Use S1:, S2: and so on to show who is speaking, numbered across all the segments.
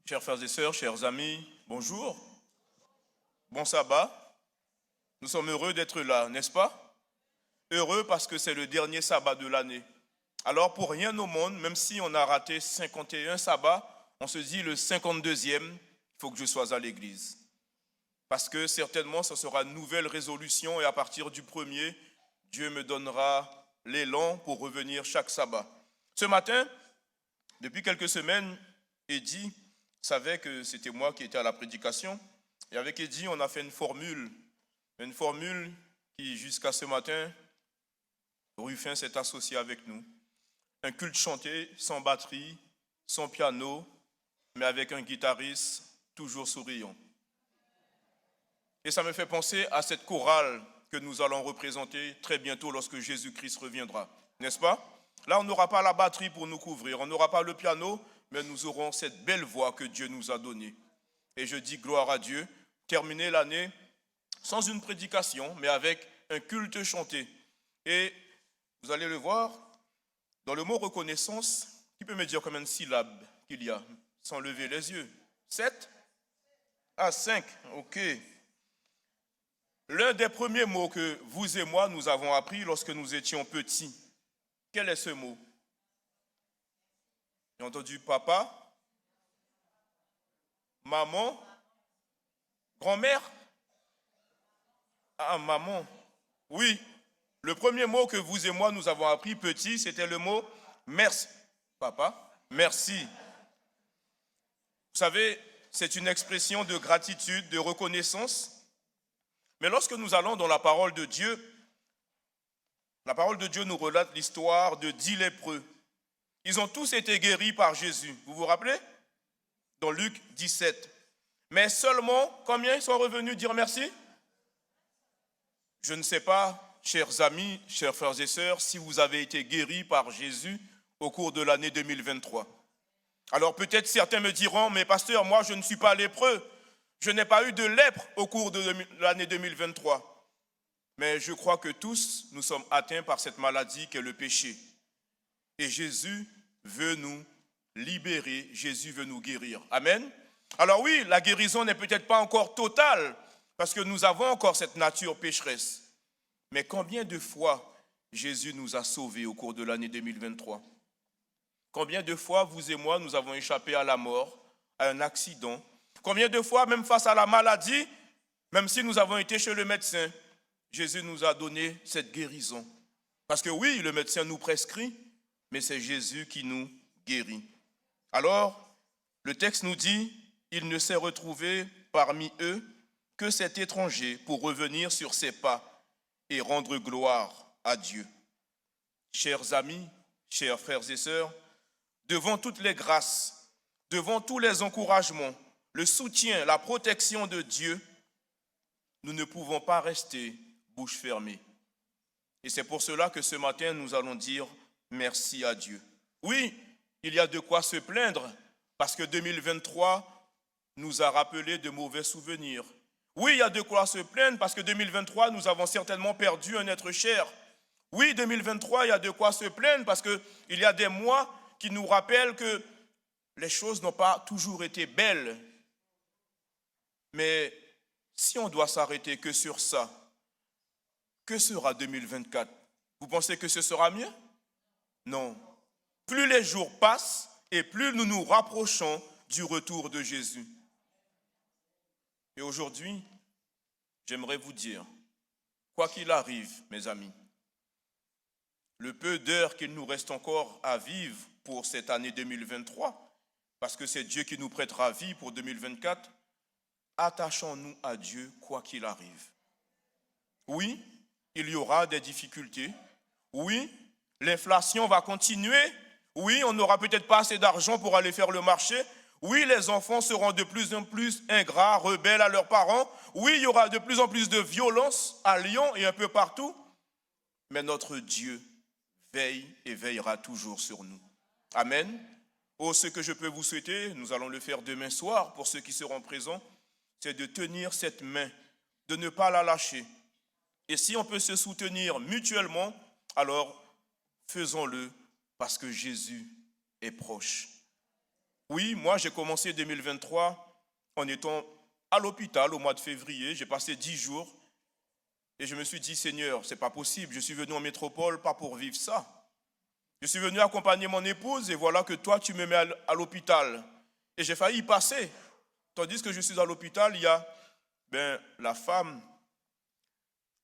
S1: Chers frères et sœurs, chers amis, bonjour, bon sabbat. Nous sommes heureux d'être là, n'est-ce pas? Heureux parce que c'est le dernier sabbat de l'année. Alors pour rien au monde, même si on a raté 51 sabbats, on se dit le 52e, il faut que je sois à l'église. Parce que certainement ce sera une nouvelle résolution et à partir du premier, Dieu me donnera l'élan pour revenir chaque sabbat. Ce matin, depuis quelques semaines, Eddy savait que c'était moi qui étais à la prédication. Et avec Eddy, on a fait une formule qui, jusqu'à ce matin, Ruffin s'est associé avec nous. Un culte chanté sans batterie, sans piano, mais avec un guitariste toujours souriant. Et ça me fait penser à cette chorale que nous allons représenter très bientôt lorsque Jésus-Christ reviendra. N'est-ce pas? Là, on n'aura pas la batterie pour nous couvrir, on n'aura pas le piano, mais nous aurons cette belle voix que Dieu nous a donnée. Et je dis gloire à Dieu, terminer l'année sans une prédication, mais avec un culte chanté. Et vous allez le voir, dans le mot reconnaissance, qui peut me dire combien de syllabes qu'il y a, sans lever les yeux? 7? Ah, 5, ok. L'un des premiers mots que vous et moi, nous avons appris lorsque nous étions petits, quel est ce mot? J'ai entendu papa, maman, grand-mère? Ah, maman. Oui, le premier mot que vous et moi, nous avons appris petit, c'était le mot merci. Papa, merci. Vous savez, c'est une expression de gratitude, de reconnaissance. Mais lorsque nous allons dans la parole de Dieu nous relate l'histoire de 10 lépreux. Ils ont tous été guéris par Jésus. Vous vous rappelez? Dans Luc 17. Mais seulement, combien sont revenus dire merci? Je ne sais pas, chers amis, chers frères et sœurs, si vous avez été guéris par Jésus au cours de l'année 2023. Alors peut-être certains me diront, mais pasteur, moi je ne suis pas lépreux. Je n'ai pas eu de lèpre au cours de l'année 2023. Mais je crois que tous, nous sommes atteints par cette maladie qu'est le péché. Et Jésus veut nous libérer, Jésus veut nous guérir. Amen. Alors oui, la guérison n'est peut-être pas encore totale, parce que nous avons encore cette nature pécheresse. Mais combien de fois Jésus nous a sauvés au cours de l'année 2023? Combien de fois vous et moi, nous avons échappé à la mort, à un accident? Combien de fois, même face à la maladie, même si nous avons été chez le médecin, Jésus nous a donné cette guérison. Parce que oui, le médecin nous prescrit, mais c'est Jésus qui nous guérit. Alors, le texte nous dit, il ne s'est retrouvé parmi eux que cet étranger pour revenir sur ses pas et rendre gloire à Dieu. Chers amis, chers frères et sœurs, devant toutes les grâces, devant tous les encouragements, le soutien, la protection de Dieu, nous ne pouvons pas rester bouche fermée. Et c'est pour cela que ce matin, nous allons dire merci à Dieu. Oui, il y a de quoi se plaindre, parce que 2023 nous a rappelé de mauvais souvenirs. Oui, il y a de quoi se plaindre, parce que 2023, nous avons certainement perdu un être cher. Oui, 2023, il y a de quoi se plaindre, parce qu'il y a des mois qui nous rappellent que les choses n'ont pas toujours été belles. Mais si on doit s'arrêter que sur ça, que sera 2024? Vous pensez que ce sera mieux? Non. Plus les jours passent et plus nous nous rapprochons du retour de Jésus. Et aujourd'hui, j'aimerais vous dire, quoi qu'il arrive, mes amis, le peu d'heures qu'il nous reste encore à vivre pour cette année 2023, parce que c'est Dieu qui nous prêtera vie pour 2024, attachons-nous à Dieu quoi qu'il arrive. Oui, il y aura des difficultés. Oui, l'inflation va continuer. Oui, on n'aura peut-être pas assez d'argent pour aller faire le marché. Oui, les enfants seront de plus en plus ingrats, rebelles à leurs parents. Oui, il y aura de plus en plus de violence à Lyon et un peu partout. Mais notre Dieu veille et veillera toujours sur nous. Amen. Oh, ce que je peux vous souhaiter, nous allons le faire demain soir pour ceux qui seront présents, c'est de tenir cette main, de ne pas la lâcher. Et si on peut se soutenir mutuellement, alors faisons-le parce que Jésus est proche. Oui, moi j'ai commencé 2023 en étant à l'hôpital au mois de février. J'ai passé 10 jours et je me suis dit, Seigneur, c'est pas possible. Je suis venu en métropole pas pour vivre ça. Je suis venu accompagner mon épouse et voilà que toi tu me mets à l'hôpital. Et j'ai failli y passer. Tandis que je suis à l'hôpital, il y a la femme,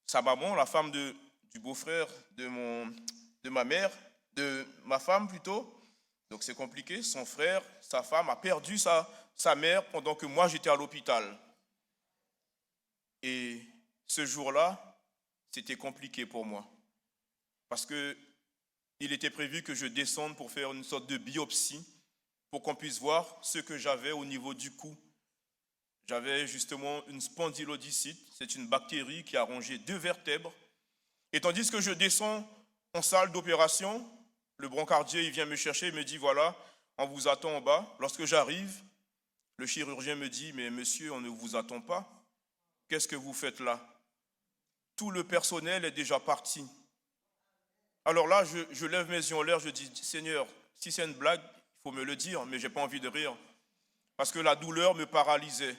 S1: sa maman, la femme du beau-frère de ma mère, de ma femme plutôt. Donc c'est compliqué. Son frère, sa femme a perdu sa mère pendant que moi j'étais à l'hôpital. Et ce jour-là, c'était compliqué pour moi. Parce que il était prévu que je descende pour faire une sorte de biopsie pour qu'on puisse voir ce que j'avais au niveau du cou. J'avais justement une spondylodicite, c'est une bactérie qui a rongé 2 vertèbres. Et tandis que je descends en salle d'opération, le brancardier il vient me chercher, il me dit voilà, on vous attend en bas. Lorsque j'arrive, le chirurgien me dit mais monsieur, on ne vous attend pas. Qu'est-ce que vous faites là? Tout le personnel est déjà parti. Alors là, je lève mes yeux en l'air, je dis Seigneur, si c'est une blague, il faut me le dire, mais je n'ai pas envie de rire. Parce que la douleur me paralysait.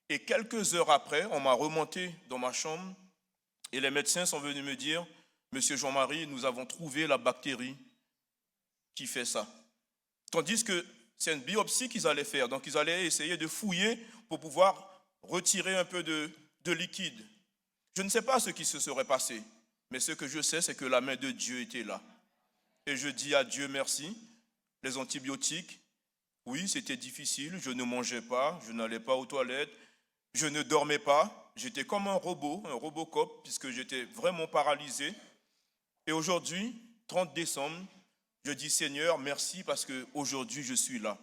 S1: Et quelques heures après, on m'a remonté dans ma chambre et les médecins sont venus me dire, Monsieur Jean-Marie, nous avons trouvé la bactérie qui fait ça. Tandis que c'est une biopsie qu'ils allaient faire. Donc ils allaient essayer de fouiller pour pouvoir retirer un peu de liquide. Je ne sais pas ce qui se serait passé, mais ce que je sais, c'est que la main de Dieu était là. Et je dis à Dieu merci. Les antibiotiques, oui, c'était difficile. Je ne mangeais pas, je n'allais pas aux toilettes. Je ne dormais pas, j'étais comme un Robocop, puisque j'étais vraiment paralysé. Et aujourd'hui, 30 décembre, je dis Seigneur, merci parce qu'aujourd'hui je suis là.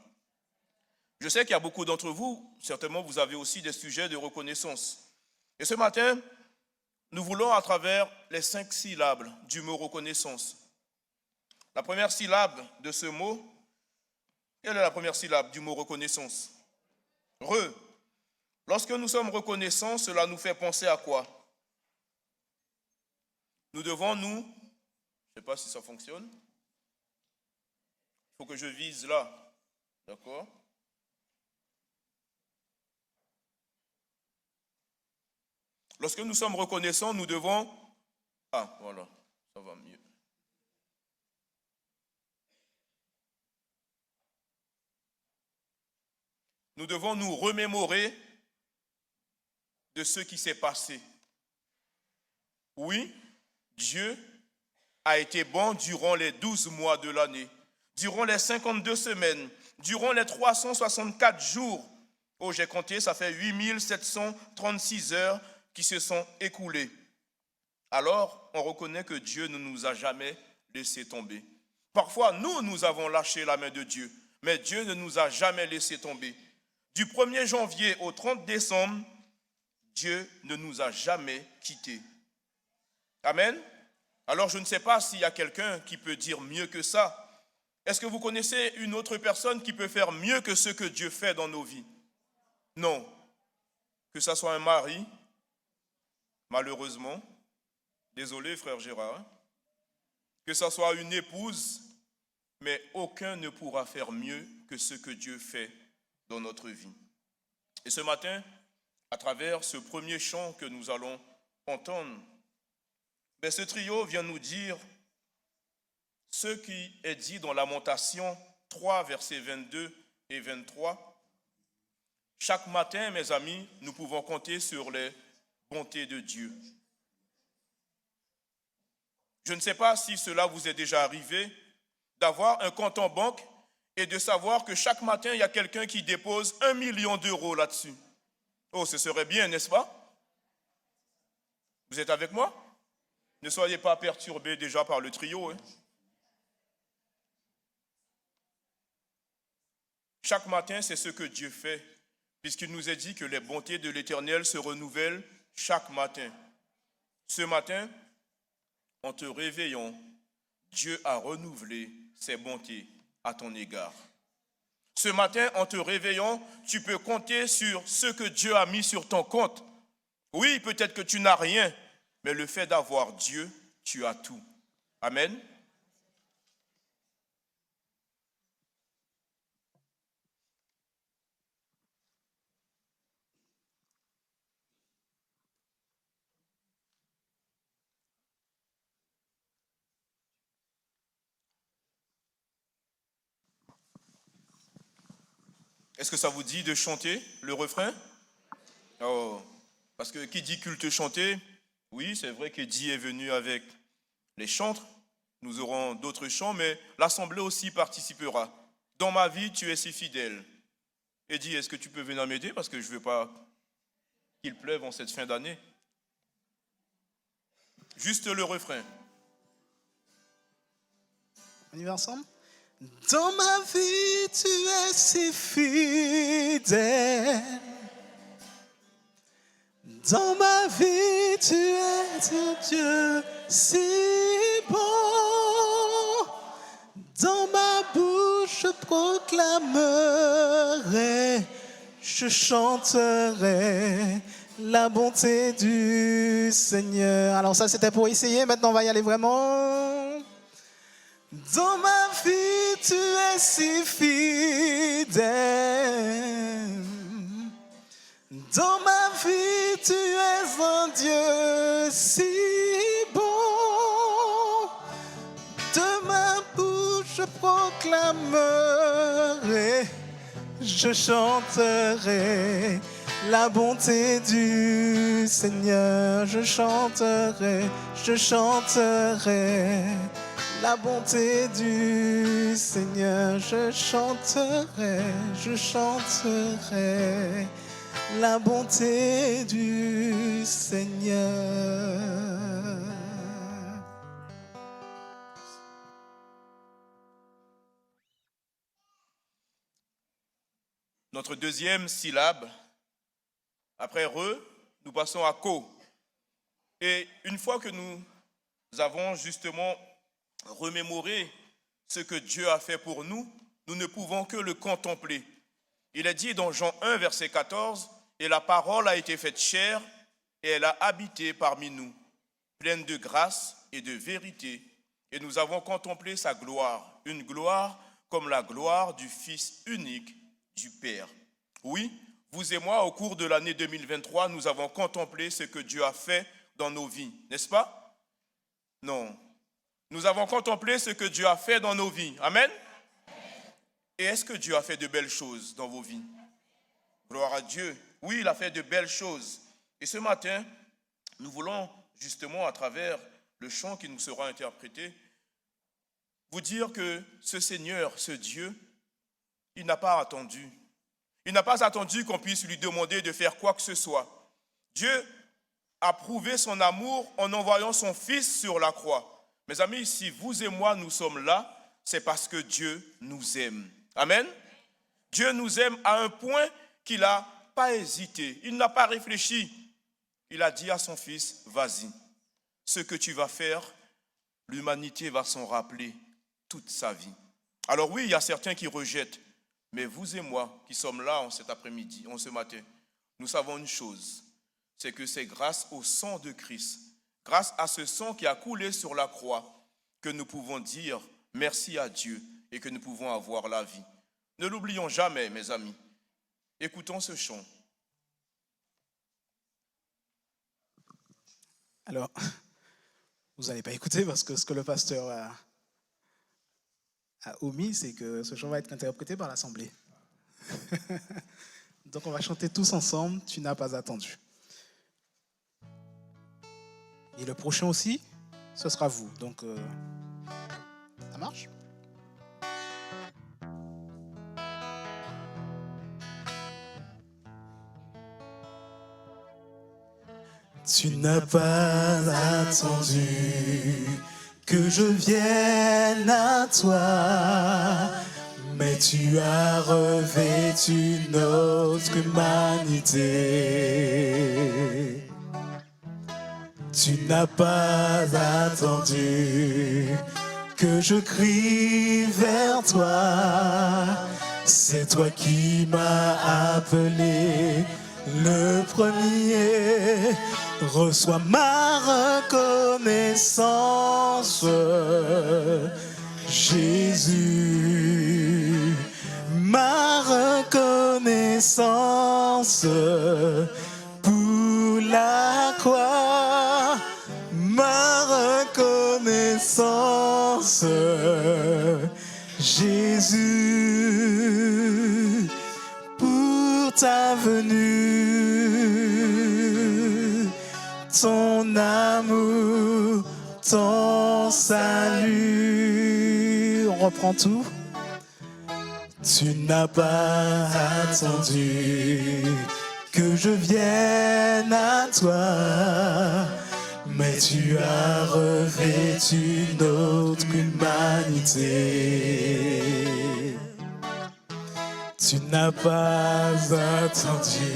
S1: Je sais qu'il y a beaucoup d'entre vous, certainement vous avez aussi des sujets de reconnaissance. Et ce matin, nous voulons à travers les 5 syllabes du mot reconnaissance. La première syllabe de ce mot, quelle est la première syllabe du mot reconnaissance? Re. Lorsque nous sommes reconnaissants, cela nous fait penser à quoi? Nous devons je ne sais pas si ça fonctionne. Il faut que je vise là. D'accord? Lorsque nous sommes reconnaissants, nous devons... Ah, voilà, ça va mieux. Nous devons nous remémorer de ce qui s'est passé. Oui, Dieu a été bon durant les 12 mois de l'année, durant les 52 semaines, durant les 364 jours. Oh, j'ai compté, ça fait 8736 heures qui se sont écoulées. Alors, on reconnaît que Dieu ne nous a jamais laissé tomber. Parfois, nous avons lâché la main de Dieu, mais Dieu ne nous a jamais laissé tomber. Du 1er janvier au 30 décembre, Dieu ne nous a jamais quittés. Amen. Alors je ne sais pas s'il y a quelqu'un qui peut dire mieux que ça. Est-ce que vous connaissez une autre personne qui peut faire mieux que ce que Dieu fait dans nos vies? Non. Que ça soit un mari, malheureusement, désolé frère Gérard, que ça soit une épouse, mais aucun ne pourra faire mieux que ce que Dieu fait dans notre vie. Et ce matin, à travers ce premier chant que nous allons entendre, ce trio vient nous dire ce qui est dit dans Lamentation 3, versets 22 et 23. Chaque matin, mes amis, nous pouvons compter sur les bontés de Dieu. Je ne sais pas si cela vous est déjà arrivé d'avoir un compte en banque et de savoir que chaque matin, il y a quelqu'un qui dépose 1 million d'euros là-dessus. Oh, ce serait bien, n'est-ce pas? Vous êtes avec moi? Ne soyez pas perturbés déjà par le trio. Chaque matin, c'est ce que Dieu fait, puisqu'il nous a dit que les bontés de l'Éternel se renouvellent chaque matin. Ce matin, en te réveillant, Dieu a renouvelé ses bontés à ton égard. Ce matin, en te réveillant, tu peux compter sur ce que Dieu a mis sur ton compte. Oui, peut-être que tu n'as rien, mais le fait d'avoir Dieu, tu as tout. Amen. Est-ce que ça vous dit de chanter le refrain? Oh, parce que qui dit culte chanté, oui, c'est vrai que Dieu est venu avec les chantres. Nous aurons d'autres chants, mais l'assemblée aussi participera. Dans ma vie, tu es si fidèle. Et dis, est-ce que tu peux venir m'aider? Parce que je ne veux pas qu'il pleuve en cette fin d'année. Juste le refrain.
S2: On y va ensemble? Dans ma vie, tu es si fidèle. Dans ma vie, tu es un Dieu si bon. Dans ma bouche, je proclamerai, je chanterai la bonté du Seigneur. Alors ça, c'était pour essayer. Maintenant, on va y aller vraiment. Dans ma vie, tu es si fidèle. Dans ma vie, tu es un Dieu si bon. De ma bouche, je proclamerai, je chanterai la bonté du Seigneur. Je chanterai la bonté du Seigneur. Je chanterai la bonté du Seigneur.
S1: Notre deuxième syllabe, après re, nous passons à ko. Et une fois que nous avons justement remémoré ce que Dieu a fait pour nous, nous ne pouvons que le contempler. Il est dit dans Jean 1, verset 14, « Et la parole a été faite chair, et elle a habité parmi nous, pleine de grâce et de vérité. Et nous avons contemplé sa gloire, une gloire comme la gloire du Fils unique du Père. » Oui, vous et moi, au cours de l'année 2023, nous avons contemplé ce que Dieu a fait dans nos vies, n'est-ce pas? Non. Nous avons contemplé ce que Dieu a fait dans nos vies. Amen. Et est-ce que Dieu a fait de belles choses dans vos vies? Gloire à Dieu. Oui, il a fait de belles choses. Et ce matin, nous voulons justement, à travers le chant qui nous sera interprété, vous dire que ce Seigneur, ce Dieu, il n'a pas attendu. Il n'a pas attendu qu'on puisse lui demander de faire quoi que ce soit. Dieu a prouvé son amour en envoyant son Fils sur la croix. Mes amis, si vous et moi, nous sommes là, c'est parce que Dieu nous aime. Amen. Dieu nous aime à un point qu'il n'a pas hésité. Il n'a pas réfléchi. Il a dit à son Fils, vas-y. Ce que tu vas faire, l'humanité va s'en rappeler toute sa vie. Alors oui, il y a certains qui rejettent. Mais vous et moi qui sommes là en cet après-midi, en ce matin, nous savons une chose, c'est que c'est grâce au sang de Christ, grâce à ce sang qui a coulé sur la croix, que nous pouvons dire merci à Dieu et que nous pouvons avoir la vie. Ne l'oublions jamais, mes amis. Écoutons ce chant.
S2: Alors, vous n'allez pas écouter parce que ce que le pasteur a omis, c'est que ce chant va être interprété par l'Assemblée. Donc on va chanter tous ensemble, tu n'as pas attendu. Et le prochain aussi, ce sera vous. Donc, ça marche? Tu n'as pas attendu que je vienne à toi, mais tu as revêtu notre humanité. Tu n'as pas attendu que je crie vers toi. C'est toi qui m'as appelé le premier. Reçois ma reconnaissance, Jésus. Ma reconnaissance pour la croix. Ma reconnaissance, Jésus. ta venue, ton amour, ton salut. On reprend tout. Tu n'as pas attendu que je vienne à toi, mais tu as revêtu notre humanité. Tu n'as pas attendu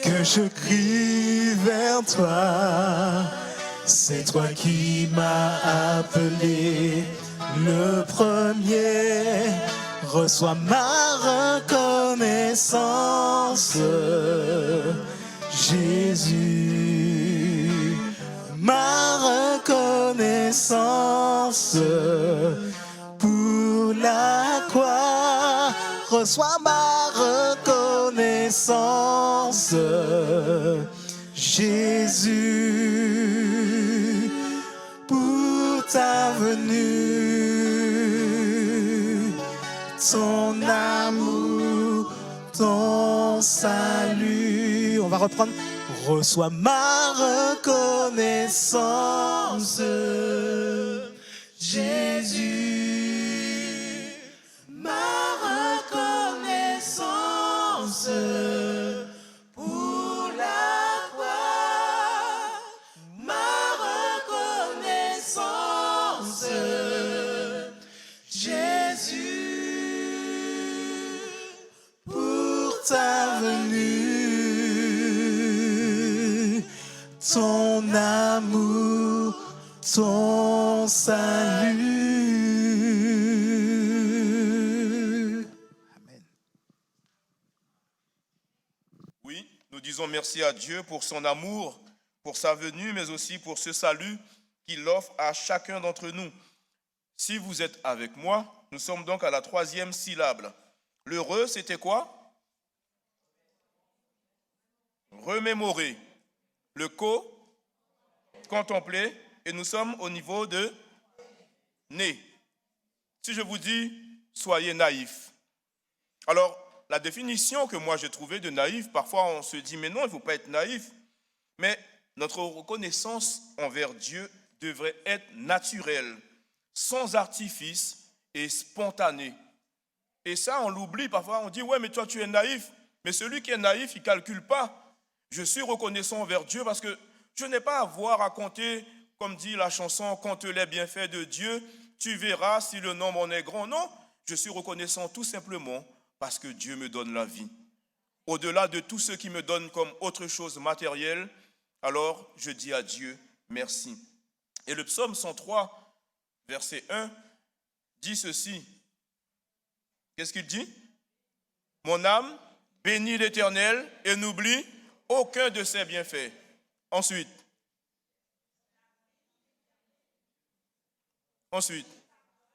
S2: que je crie vers toi. C'est toi qui m'as appelé le premier. Reçois ma reconnaissance, Jésus. Ma reconnaissance pour la croix. Reçois ma reconnaissance, Jésus, pour ta venue, ton amour, ton salut. On va reprendre. Reçois ma reconnaissance, Jésus, ma reconnaissance pour la croix, ma reconnaissance, Jésus, pour ta venue, ton amour, ton salut. Amen.
S1: Oui, nous disons merci à Dieu pour son amour, pour sa venue, mais aussi pour ce salut qu'il offre à chacun d'entre nous. Si vous êtes avec moi, nous sommes donc à la 3e syllabe. L'heureux, c'était quoi? Remémorer. Le contempler. Et nous sommes au niveau de né. Si je vous dis, soyez naïfs. Alors, la définition que moi j'ai trouvée de naïf, parfois on se dit, mais non, il ne faut pas être naïf. Mais notre reconnaissance envers Dieu devrait être naturelle, sans artifice et spontanée. Et ça, on l'oublie parfois, on dit, ouais, mais toi tu es naïf. Mais celui qui est naïf, il ne calcule pas. Je suis reconnaissant envers Dieu parce que je n'ai pas à voir à compter, comme dit la chanson, compte les bienfaits de Dieu, tu verras si le nombre en est grand. Non, je suis reconnaissant tout simplement parce que Dieu me donne la vie. Au-delà de tout ce qui me donne comme autre chose matérielle, alors je dis à Dieu merci. Et le psaume 103, verset 1, dit ceci. Qu'est-ce qu'il dit? Mon âme bénit l'Éternel et n'oublie aucun de ses bienfaits. Ensuite,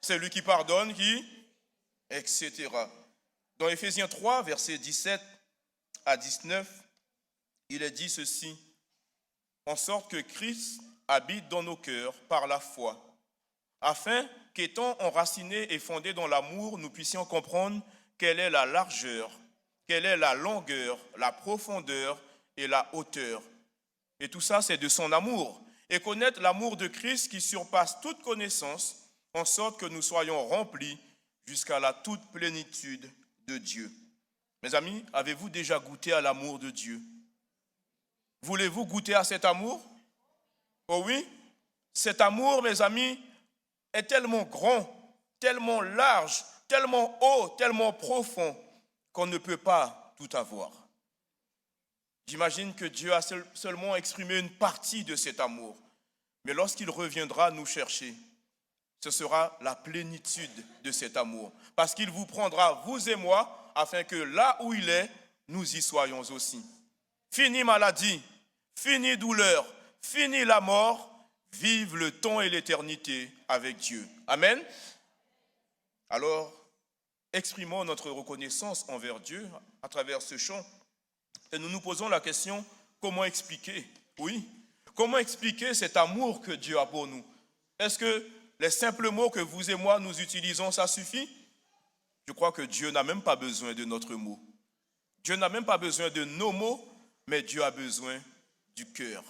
S1: c'est lui qui pardonne, etc. Dans Éphésiens 3, versets 17 à 19, il est dit ceci, en sorte que Christ habite dans nos cœurs par la foi, afin qu'étant enracinés et fondés dans l'amour, nous puissions comprendre quelle est la largeur, quelle est la longueur, la profondeur et la hauteur. Et tout ça, c'est de son amour. Et connaître l'amour de Christ qui surpasse toute connaissance, en sorte que nous soyons remplis jusqu'à la toute plénitude de Dieu. Mes amis, avez-vous déjà goûté à l'amour de Dieu? Voulez-vous goûter à cet amour? Oh oui, cet amour, mes amis, est tellement grand, tellement large, tellement haut, tellement profond qu'on ne peut pas tout avoir. J'imagine que Dieu a seulement exprimé une partie de cet amour. Mais lorsqu'il reviendra nous chercher, ce sera la plénitude de cet amour. Parce qu'il vous prendra, vous et moi, afin que là où il est, nous y soyons aussi. Fini maladie, fini douleur, fini la mort, vive le temps et l'éternité avec Dieu. Amen. Alors, exprimons notre reconnaissance envers Dieu à travers ce chant. Et nous nous posons la question, comment expliquer? Oui, comment expliquer cet amour que Dieu a pour nous? Est-ce que les simples mots que vous et moi nous utilisons, ça suffit? Je crois que Dieu n'a même pas besoin de notre mot. Dieu n'a même pas besoin de nos mots, mais Dieu a besoin du cœur.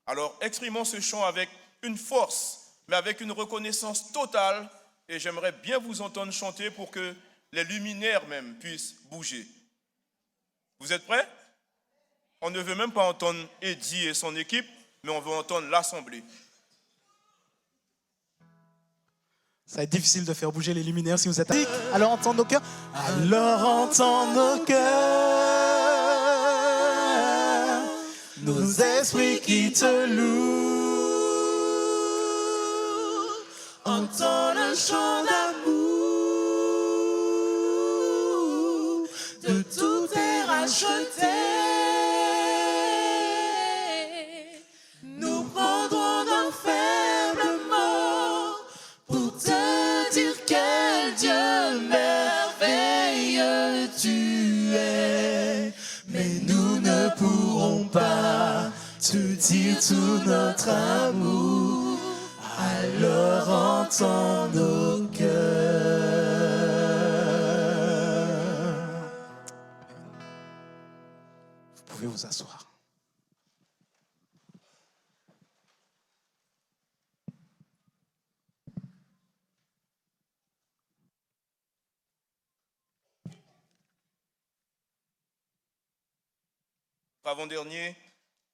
S1: Alors exprimons ce chant avec une force, mais avec une reconnaissance totale. Et j'aimerais bien vous entendre chanter pour que les luminaires même puissent bouger. Vous êtes prêts? On ne veut même pas entendre Eddie et son équipe, mais on veut entendre l'assemblée.
S2: Ça va être difficile de faire bouger les luminaires si vous êtes... Alors entends nos cœurs. Alors entends nos cœurs, nos esprits qui te louent. Entends le chant d'amour de tout est racheté. Nous prendrons nos faibles mots pour te dire quel Dieu merveilleux tu es. Mais nous ne pourrons pas te dire tout notre amour. Alors entends nos cœurs. Vous pouvez vous asseoir.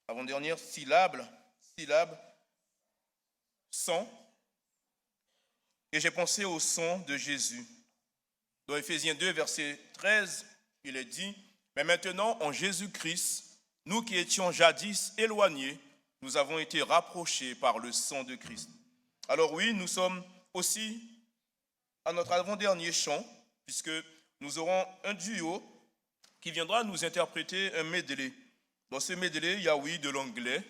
S1: Avant-dernière syllabe, 100. Et j'ai pensé au sang de Jésus. Dans Éphésiens 2, verset 13, il est dit, mais maintenant en Jésus-Christ, nous qui étions jadis éloignés, nous avons été rapprochés par le sang de Christ. Alors oui, nous sommes aussi à notre avant-dernier chant, puisque nous aurons un duo qui viendra nous interpréter un medley. Dans ce medley, il y a oui de l'anglais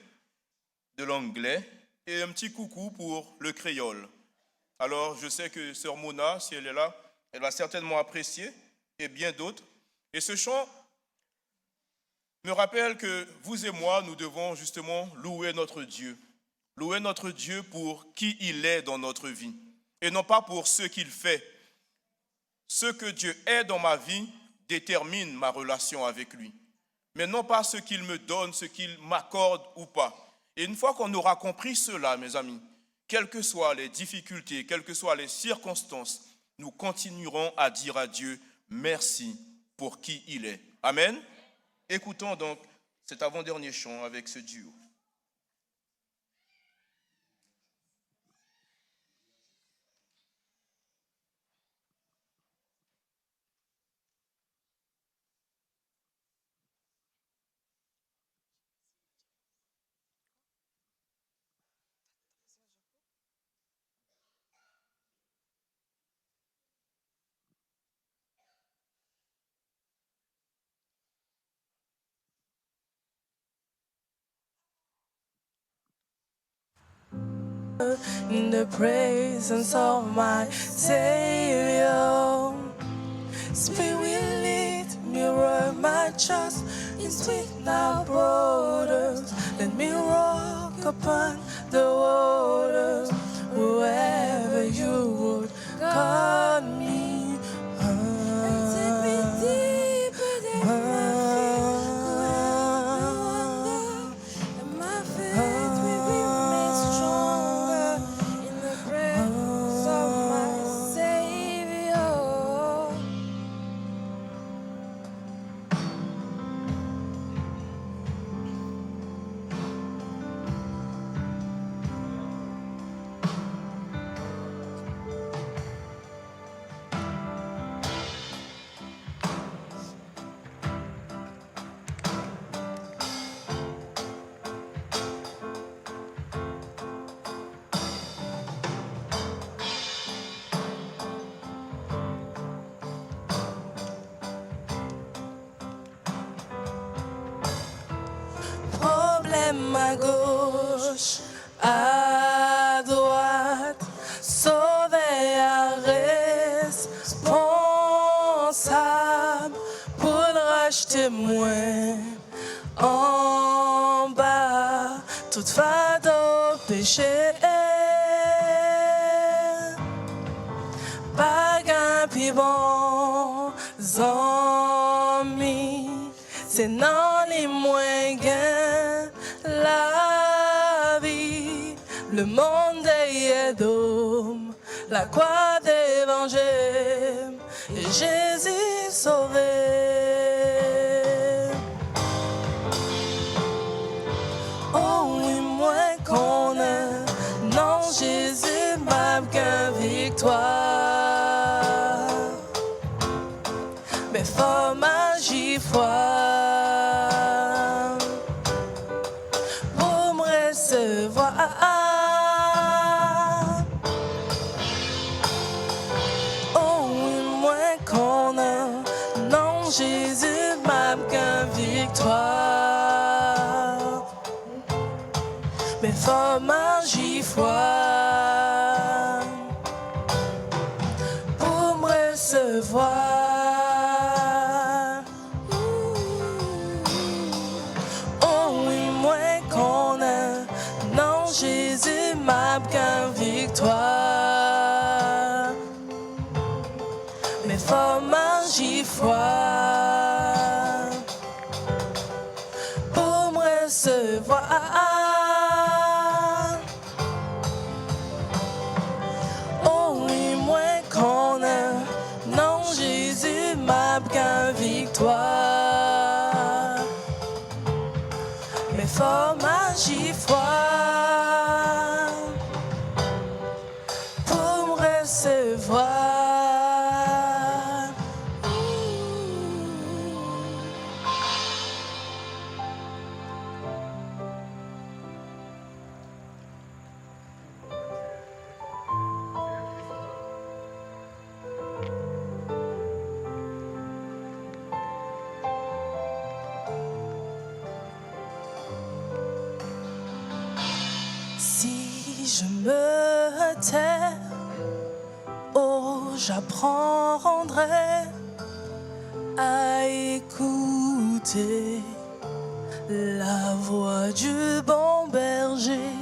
S1: et un petit coucou pour le créole. Alors je sais que sœur Mona, si elle est là, elle va certainement apprécier, et bien d'autres. Et ce chant me rappelle que vous et moi, nous devons justement louer notre Dieu. Louer notre Dieu pour qui il est dans notre vie, et non pas pour ce qu'il fait. Ce que Dieu est dans ma vie détermine ma relation avec lui, mais non pas ce qu'il me donne, ce qu'il m'accorde ou pas. Et une fois qu'on aura compris cela, mes amis, quelles que soient les difficultés, quelles que soient les circonstances, nous continuerons à dire à Dieu merci pour qui il est. Amen. Écoutons donc cet avant-dernier chant avec ce duo.
S3: In the presence of my Savior, Spirit lead me where my trust is with my brothers. Let me walk upon the waters wherever you would call me. And take me deeper than my feet. And my faith will be made stronger in the presence of my Savior. Problème à gauche, à droite, sauvé à responsable pour le racheter moins en bas, toute fado péché. Pas gain pis bon, zombie. c'est dans les moyens la vie, le monde est d'homme, la croix d'évangile, et Jésus sauvé. Oh oui, moi qu'on a, non, Jésus m'a qu'un victoire. Mais faut magie foi pour me recevoir. Oh oui, moi qu'on a, non, Jésus m'a qu'un victoire. Mais faut magie foi pour me recevoir. Jésus m'a qu'un victoire, mais faut magie foi pour me recevoir. Oh oui, moi qu'on a, non, Jésus m'a qu'un victoire, mais faut magie foi. Si je me tais, oh, j'apprendrai à écouter la voix du bon berger.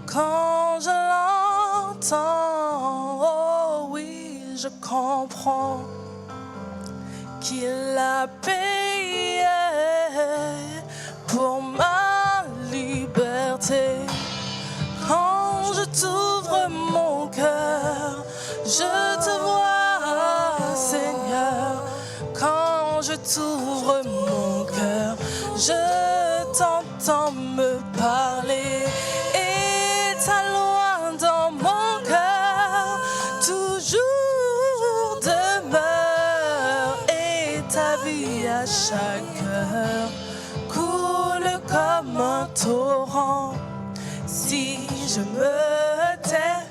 S3: Quand je l'entends, oh oui, je comprends qu'il a payé pour ma liberté. Quand je t'ouvre mon cœur, je te vois, Seigneur. Quand je t'ouvre mon cœur, je t'entends me parler. Et ta loi dans mon cœur toujours demeure. Et ta vie à chaque heure coule comme un torrent. Si je me tais,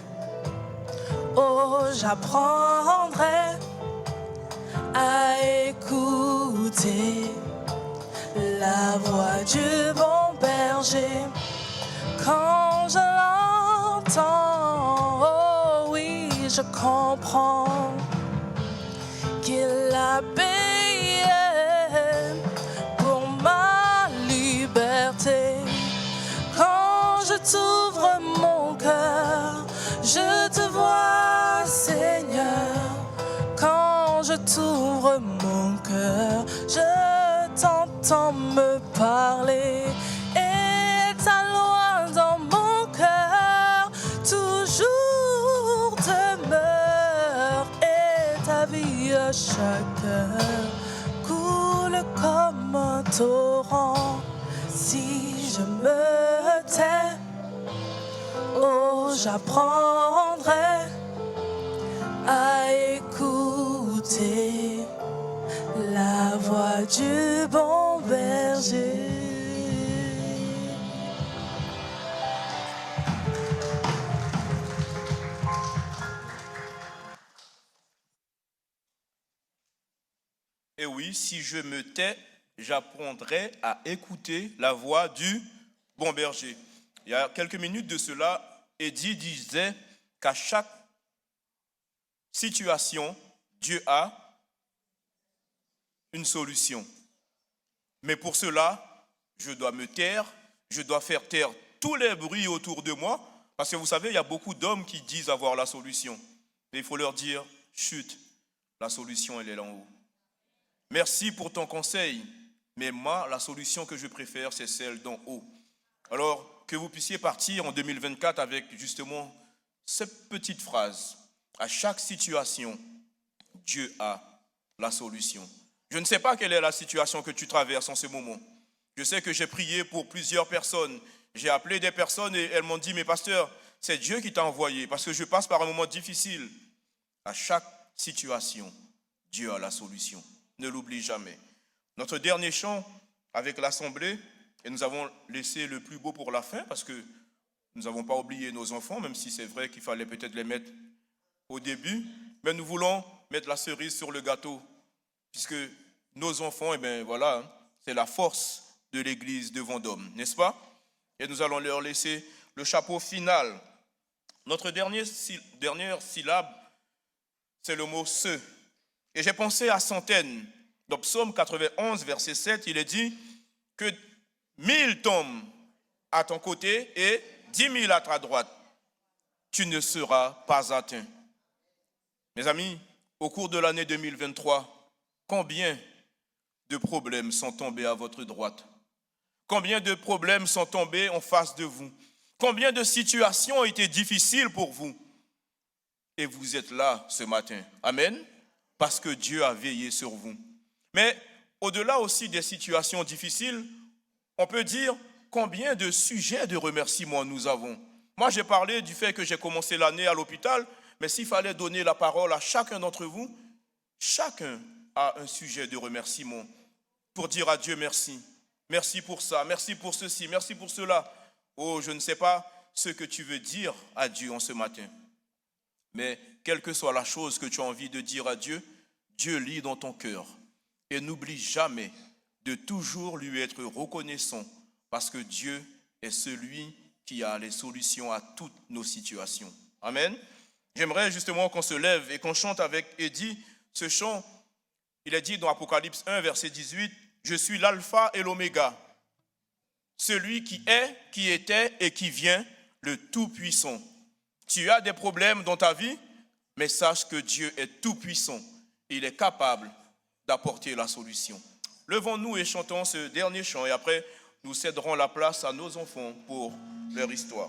S3: oh, j'apprendrai à écouter la voix du bon berger. Quand je l'entends, oh oui, je comprends qu'il a payé pour ma liberté. Quand je t'ouvre mon cœur, je te vois, Seigneur. Quand je t'ouvre mon cœur, je t'entends me parler. Et ta loi dans mon cœur toujours demeure. Et ta vie à chaque heure coule comme un torrent. Si je me tais, oh, j'apprendrai à écouter la voix du bon berger.
S1: Et oui, si je me tais, j'apprendrai à écouter la voix du bon berger. Il y a quelques minutes de cela, Eddie disait qu'à chaque situation, Dieu a une solution. Mais pour cela, je dois me taire, je dois faire taire tous les bruits autour de moi, parce que vous savez, il y a beaucoup d'hommes qui disent avoir la solution. Mais il faut leur dire, chut, la solution, elle est là en haut. Merci pour ton conseil, Mais moi, la solution que je préfère, c'est celle d'en haut. Alors, que vous puissiez partir en 2024 avec justement cette petite phrase. À chaque situation, Dieu a la solution. Je ne sais pas quelle est la situation que tu traverses en ce moment. Je sais que j'ai prié pour plusieurs personnes. J'ai appelé des personnes et elles m'ont dit, mais pasteur, c'est Dieu qui t'a envoyé parce que je passe par un moment difficile. À chaque situation, Dieu a la solution. Ne l'oublie jamais. Notre dernier chant avec l'Assemblée, et nous avons laissé le plus beau pour la fin parce que nous n'avons pas oublié nos enfants, même si c'est vrai qu'il fallait peut-être les mettre au début, mais nous voulons mettre la cerise sur le gâteau, puisque nos enfants, eh bien voilà, c'est la force de l'église de Vendôme, n'est-ce pas? Et nous allons leur laisser le chapeau final. Notre dernière syllabe, c'est le mot « ce ». Et j'ai pensé à Centaines. Dans Psaume 91, verset 7, il est dit que 1000 tombent à ton côté et 10 000 à ta droite. Tu ne seras pas atteint. Mes amis, au cours de l'année 2023, combien de problèmes sont tombés à votre droite? Combien de problèmes sont tombés en face de vous? Combien de situations ont été difficiles pour vous? Et vous êtes là ce matin. Amen. Parce que Dieu a veillé sur vous. Mais au-delà aussi des situations difficiles, on peut dire combien de sujets de remerciement nous avons. Moi, j'ai parlé du fait que j'ai commencé l'année à l'hôpital, mais s'il fallait donner la parole à chacun d'entre vous, chacun a un sujet de remerciement pour dire à Dieu merci. Merci pour ça, merci pour ceci, merci pour cela. Oh, je ne sais pas ce que tu veux dire à Dieu en ce matin. Mais quelle que soit la chose que tu as envie de dire à Dieu, Dieu lit dans ton cœur. Et n'oublie jamais de toujours lui être reconnaissant parce que Dieu est celui qui a les solutions à toutes nos situations. Amen. J'aimerais justement qu'on se lève et qu'on chante avec Eddie ce chant. Il est dit dans Apocalypse 1, verset 18, « Je suis l'alpha et l'oméga, celui qui est, qui était et qui vient, le Tout-Puissant. » Tu as des problèmes dans ta vie, mais sache que Dieu est tout-puissant. Il est capable d'apporter la solution. Levons-nous et chantons ce dernier chant et après, nous céderons la place à nos enfants pour leur histoire.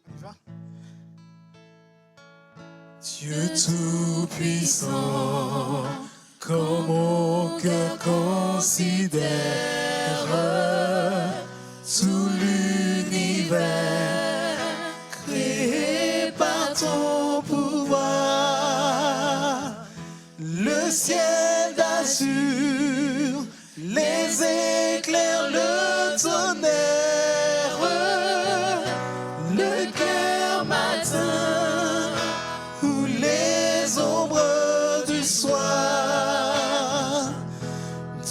S2: On y va?
S4: Dieu tout-puissant, comme mon cœur considère tout l'univers créé par ton pouvoir, le ciel d'azur, les éclairs, le tonnerre, le clair matin ou les ombres du soir.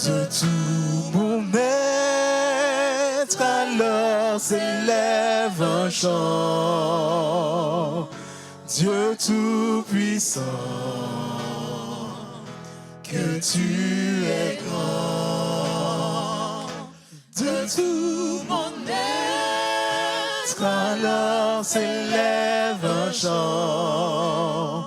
S4: De tout mon être alors s'élève un chant. Dieu tout-puissant, que tu es grand. De tout mon être alors s'élève un chant.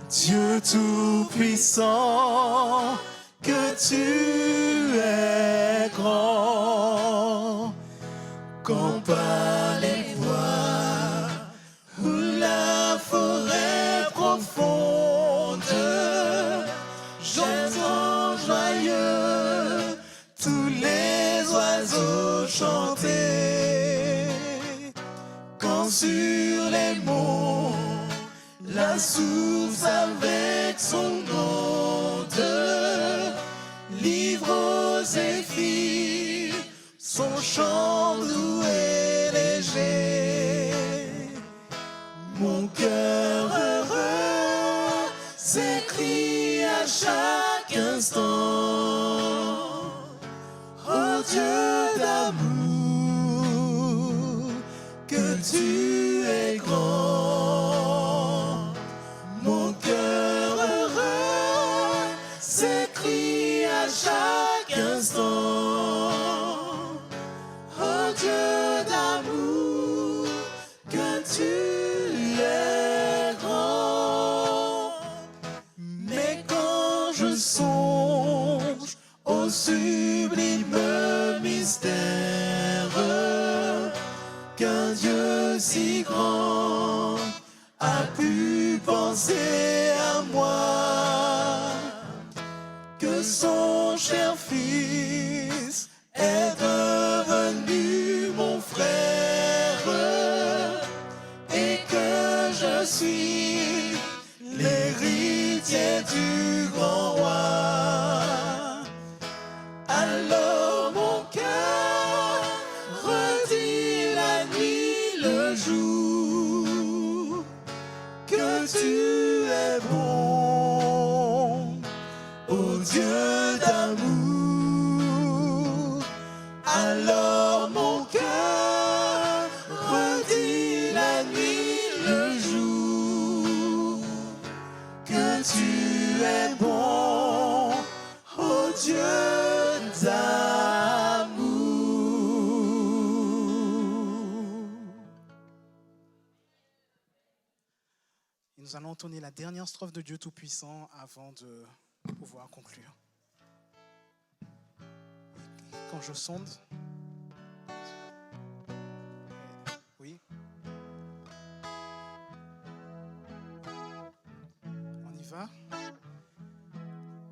S4: Dieu tout-puissant, que tu es grand. Quand par les bois ou la forêt profonde, j'entends joyeux tous les oiseaux chanter. Quand sur les monts, la source avec son onde livre aux zéphyrs son chant doux et léger. Mon cœur heureux s'écrie à chaque instant. Ô Dieu d'amour, que tu es grand. Mon cœur heureux s'écrie à chaque instant. Ô songe au sublime mystère qu'un Dieu si grand a pu penser à moi, que son cher Fils est devenu mon frère et que je suis l'héritier du grand roi. Alors mon cœur redit la nuit, le jour, que tu es bon, ô Dieu d'amour. Alors mon cœur redit la nuit, le jour, que tu es bon, ô Dieu d'amour.
S2: Et nous allons entonner la dernière strophe de Dieu Tout-Puissant avant de pouvoir conclure. Quand je sonde, oui, on y va.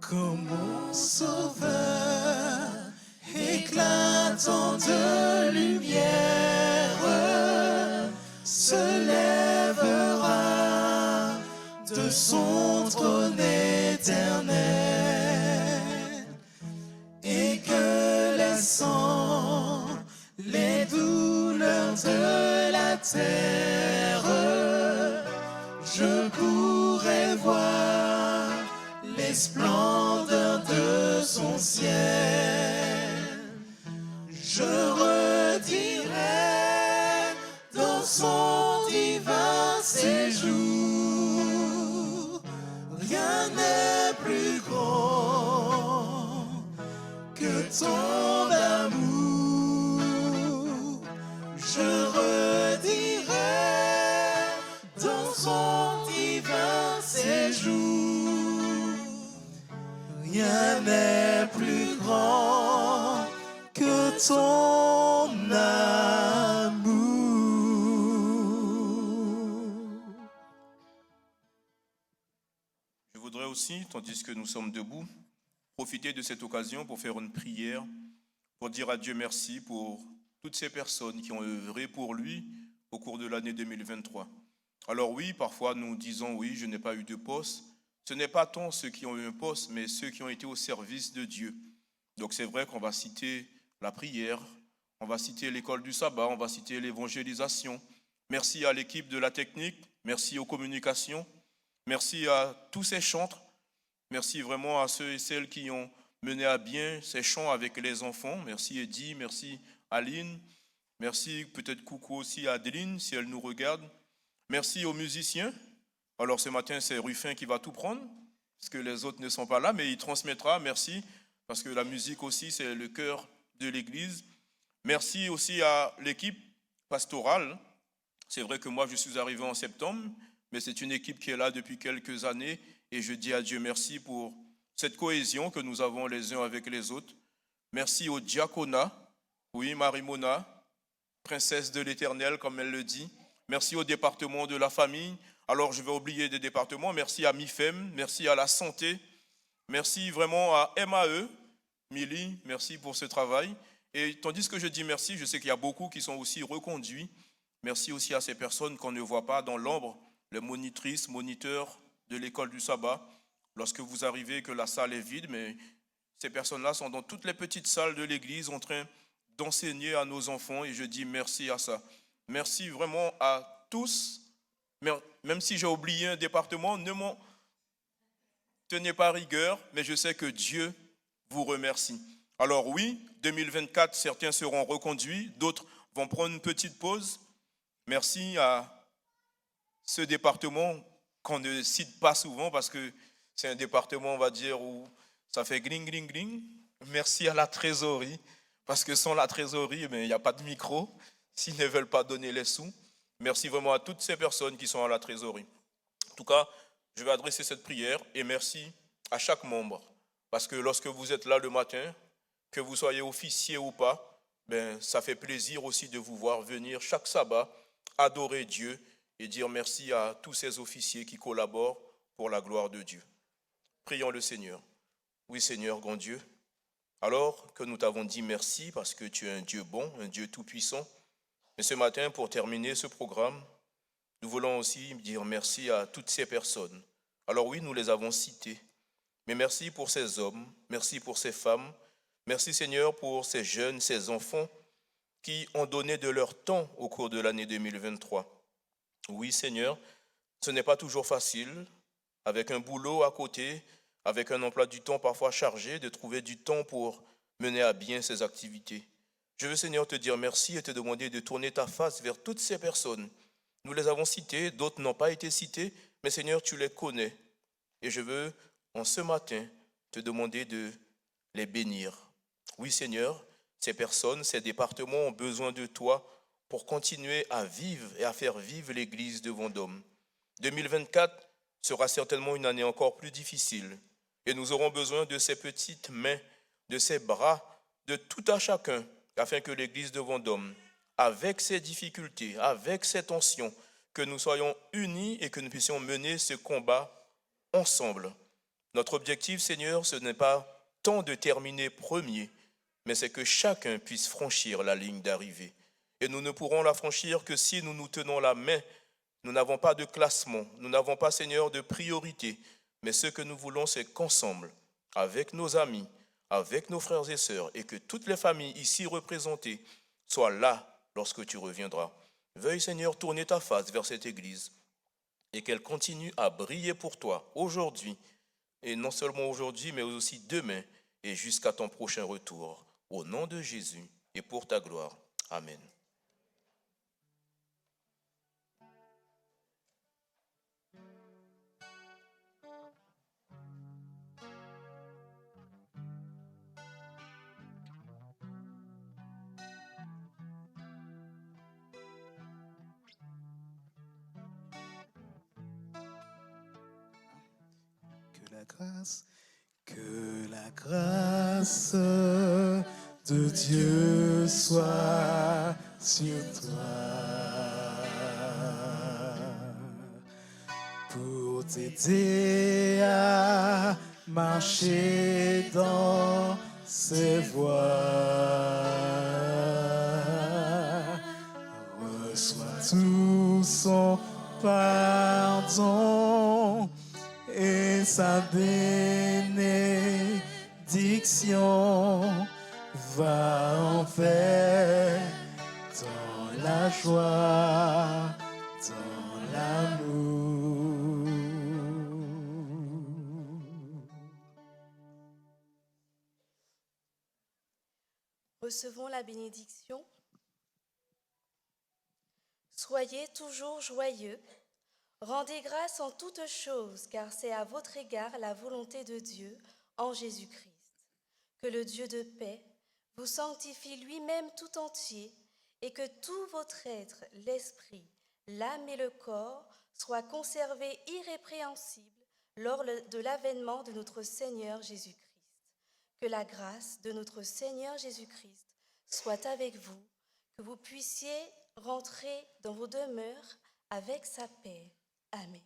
S4: Comme mon sauveur éclatant de lumière se lèvera de son trône éternel, et que laissant les douleurs de la terre, je pourrai voir les splendeurs de son ciel. Je redirai dans son divin séjour, rien n'est plus grand que ton amour. Je redirai dans son divin séjour, rien n'est plus grand que ton amour.
S1: Je voudrais aussi, tandis que nous sommes debout, profiter de cette occasion pour faire une prière, pour dire à Dieu merci pour toutes ces personnes qui ont œuvré pour lui au cours de l'année 2023. Alors oui, parfois nous disons oui, je n'ai pas eu de poste. Ce n'est pas tant ceux qui ont eu un poste, mais ceux qui ont été au service de Dieu. Donc c'est vrai qu'on va citer la prière, on va citer l'école du sabbat, on va citer l'évangélisation. Merci à l'équipe de la technique, merci aux communications, merci à tous ces chantres, merci vraiment à ceux et celles qui ont mené à bien ces chants avec les enfants. Merci Eddy, merci Aline, merci peut-être coucou aussi à Adeline si elle nous regarde. Merci aux musiciens. Alors ce matin c'est Ruffin qui va tout prendre, parce que les autres ne sont pas là, mais il transmettra, merci, parce que la musique aussi c'est le cœur de l'église. Merci aussi à l'équipe pastorale. C'est vrai que moi je suis arrivé en septembre, mais c'est une équipe qui est là depuis quelques années et je dis à Dieu merci pour cette cohésion que nous avons les uns avec les autres. Merci au diaconat, oui, Marie-Mona, princesse de l'Éternel comme elle le dit. Merci au département de la famille. Alors je vais oublier des départements. Merci à MIFEM, merci à la santé, merci vraiment à MAE, Milly, merci pour ce travail. Et tandis que je dis merci, je sais qu'il y a beaucoup qui sont aussi reconduits. Merci aussi à ces personnes qu'on ne voit pas dans l'ombre, les monitrices, moniteurs de l'école du sabbat. Lorsque vous arrivez, que la salle est vide, mais ces personnes-là sont dans toutes les petites salles de l'église en train d'enseigner à nos enfants et je dis merci à ça. Merci vraiment à tous. Même si j'ai oublié un département, ne m'en tenez pas rigueur, mais je sais que Dieu vous remercie. Alors oui, 2024, certains seront reconduits, d'autres vont prendre une petite pause. Merci à ce département qu'on ne cite pas souvent parce que c'est un département, on va dire, où ça fait gling, gling, gling. Merci à la trésorerie, parce que sans la trésorerie, il n'y a pas de micro, s'ils ne veulent pas donner les sous. Merci vraiment à toutes ces personnes qui sont à la trésorerie. En tout cas, je vais adresser cette prière et merci à chaque membre. Parce que lorsque vous êtes là le matin, que vous soyez officier ou pas, ça fait plaisir aussi de vous voir venir chaque sabbat adorer Dieu et dire merci à tous ces officiers qui collaborent pour la gloire de Dieu. Prions le Seigneur. Oui Seigneur, grand Dieu, alors que nous t'avons dit merci parce que tu es un Dieu bon, un Dieu tout-puissant, mais ce matin, pour terminer ce programme, nous voulons aussi dire merci à toutes ces personnes. Alors oui, nous les avons citées, mais merci pour ces hommes, merci pour ces femmes, merci Seigneur pour ces jeunes, ces enfants qui ont donné de leur temps au cours de l'année 2023. Oui Seigneur, ce n'est pas toujours facile, avec un boulot à côté, avec un emploi du temps parfois chargé, de trouver du temps pour mener à bien ces activités. Je veux, Seigneur, te dire merci et te demander de tourner ta face vers toutes ces personnes. Nous les avons citées, d'autres n'ont pas été citées, mais Seigneur, tu les connais. Et je veux, en ce matin, te demander de les bénir. Oui, Seigneur, ces personnes, ces départements ont besoin de toi pour continuer à vivre et à faire vivre l'Église de Vendôme. 2024 sera certainement une année encore plus difficile. Et nous aurons besoin de ces petites mains, de ces bras, de tout à chacun, afin que l'Église de Vendôme, avec ses difficultés, avec ses tensions, que nous soyons unis et que nous puissions mener ce combat ensemble. Notre objectif, Seigneur, ce n'est pas tant de terminer premier, mais c'est que chacun puisse franchir la ligne d'arrivée. Et nous ne pourrons la franchir que si nous nous tenons la main. Nous n'avons pas de classement, nous n'avons pas, Seigneur, de priorité, mais ce que nous voulons, c'est qu'ensemble, avec nos amis, avec nos frères et sœurs, et que toutes les familles ici représentées soient là lorsque tu reviendras. Veuille, Seigneur, tourner ta face vers cette Église et qu'elle continue à briller pour toi aujourd'hui, et non seulement aujourd'hui, mais aussi demain et jusqu'à ton prochain retour. Au nom de Jésus et pour ta gloire. Amen.
S2: Que la grâce de Dieu soit sur toi pour t'aider à marcher dans ses voies. Reçois tout son pardon et sa bénédiction. Va en paix dans la joie, dans l'amour.
S3: Recevons la bénédiction. Soyez toujours joyeux. Rendez grâce en toutes choses, car c'est à votre égard la volonté de Dieu en Jésus-Christ. Que le Dieu de paix vous sanctifie lui-même tout entier, et que tout votre être, l'esprit, l'âme et le corps, soient conservés irrépréhensibles lors de l'avènement de notre Seigneur Jésus-Christ. Que la grâce de notre Seigneur Jésus-Christ soit avec vous, que vous puissiez rentrer dans vos demeures avec sa paix. Amen.